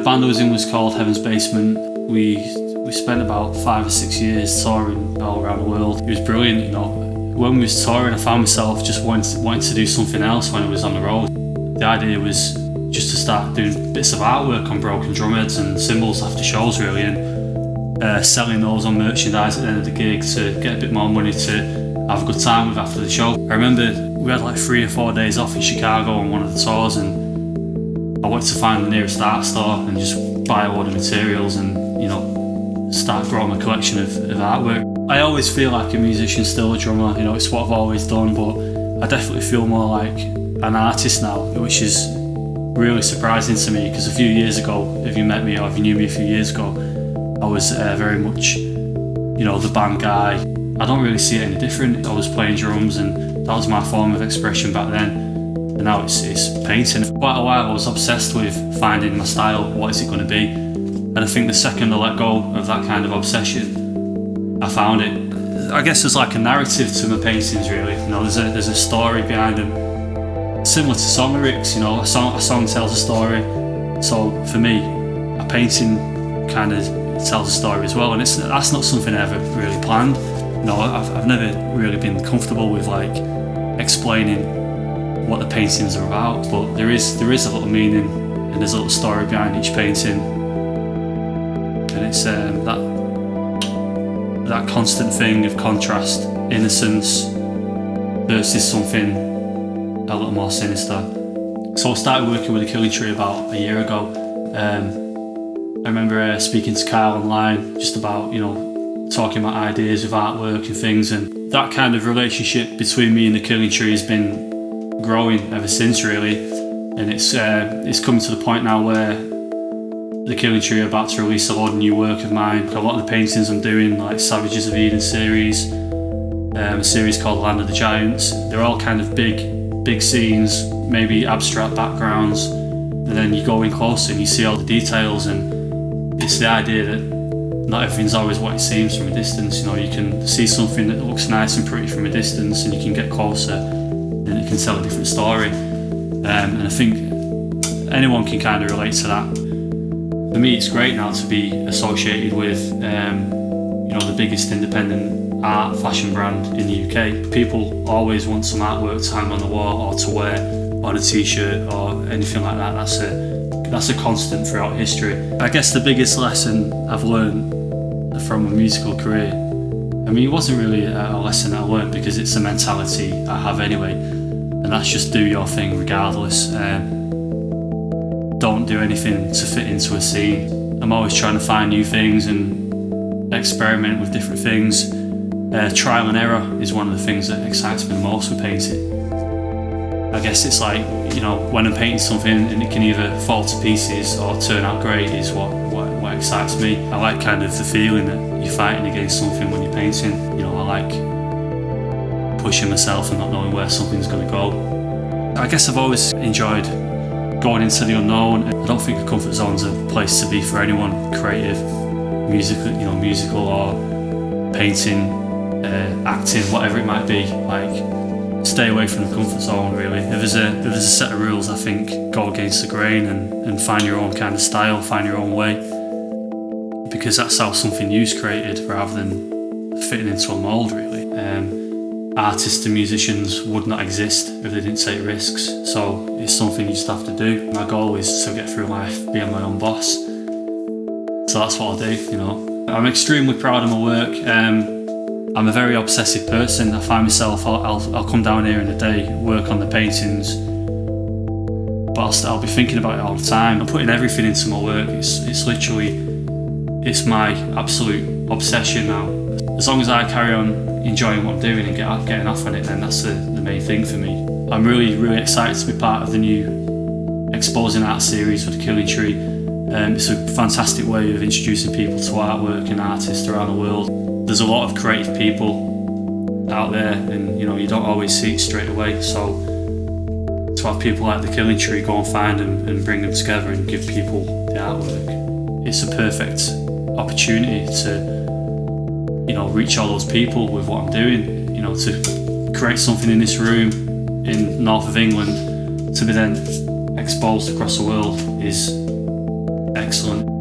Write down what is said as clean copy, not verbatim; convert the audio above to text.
band I was in was called Heaven's Basement. We spent about 5 or 6 years touring all around the world. It was brilliant, you know. When we was touring, I found myself just wanting to do something else when I was on the road. The idea was just to start doing bits of artwork on broken drumheads and cymbals after shows, really, and selling those on merchandise at the end of the gig to get a bit more money to have a good time with after the show. I remember we had like 3 or 4 days off in Chicago on one of the tours, and I went to find the nearest art store and just buy a load of materials and, you know, start growing a collection of artwork. I always feel like a musician, still a drummer, you know, it's what I've always done, but I definitely feel more like an artist now, which is really surprising to me, because a few years ago, if you met me or if you knew me a few years ago, I was very much, you know, the band guy. I don't really see it any different. I was playing drums and that was my form of expression back then, and now it's painting. For quite a while I was obsessed with finding my style, what is it going to be, and I think the second I let go of that kind of obsession, I found it. I guess there's like a narrative to my paintings, really. You know, there's a story behind them. Similar to song lyrics, you know, a song tells a story. So for me, a painting kind of tells a story as well, and that's not something I ever really planned. You know, I've never really been comfortable with like explaining what the paintings are about, but there is a little meaning and there's a little story behind each painting, and it's that constant thing of contrast, innocence versus something a little more sinister. So I started working with the Killing Tree about a year ago. I remember speaking to Kyle online just about, you know, talking about ideas of artwork and things, and that kind of relationship between me and the Killing Tree has been growing ever since, really. And it's coming to the point now where the Killing Tree are about to release a lot of new work of mine. A lot of the paintings I'm doing, like Savages of Eden series, a series called Land of the Giants, they're all kind of big scenes, maybe abstract backgrounds, and then you go in closer and you see all the details, and it's the idea that not everything's always what it seems from a distance. You know, you can see something that looks nice and pretty from a distance, and you can get closer and it can tell a different story, and I think anyone can kind of relate to that. For me, it's great now to be associated with you know, the biggest independent art fashion brand in the UK. People always want some artwork to hang on the wall or to wear on a t-shirt or anything like that. That's a constant throughout history. I guess the biggest lesson I've learned from a musical career, I mean, it wasn't really a lesson that I learned because it's a mentality I have anyway, and that's just do your thing regardless. Don't do anything to fit into a scene. I'm always trying to find new things and experiment with different things. Trial and error is one of the things that excites me the most with painting. I guess it's like, you know, when I'm painting something and it can either fall to pieces or turn out great is what excites me. I like kind of the feeling that you're fighting against something when you're painting. You know, I like pushing myself and not knowing where something's going to go. I guess I've always enjoyed going into the unknown. I don't think a comfort zone's a place to be for anyone creative, musical or painting, acting, whatever it might be. Like, stay away from the comfort zone, really. If there's a set of rules, I think go against the grain and find your own kind of style, find your own way, because that's how something new's created rather than fitting into a mould, really. Artists and musicians would not exist if they didn't take risks, so it's something you just have to do. My goal is to get through life being my own boss, so that's what I'll do, you know. I'm extremely proud of my work. I'm a very obsessive person. I find myself, I'll come down here in the day, work on the paintings, but I'll be thinking about it all the time. I'm putting everything into my work. It's literally, it's my absolute obsession now. As long as I carry on enjoying what I'm doing and getting off on it, then that's the main thing for me. I'm really, really excited to be part of the new Exposing Art series with the Killing Tree. It's a fantastic way of introducing people to artwork and artists around the world. There's a lot of creative people out there, and you know, you don't always see it straight away, so to have people like the Killing Tree go and find them and bring them together and give people the artwork, it's a perfect opportunity to, you know, reach all those people with what I'm doing. You know, to create something in this room in north of England to be then exposed across the world is excellent.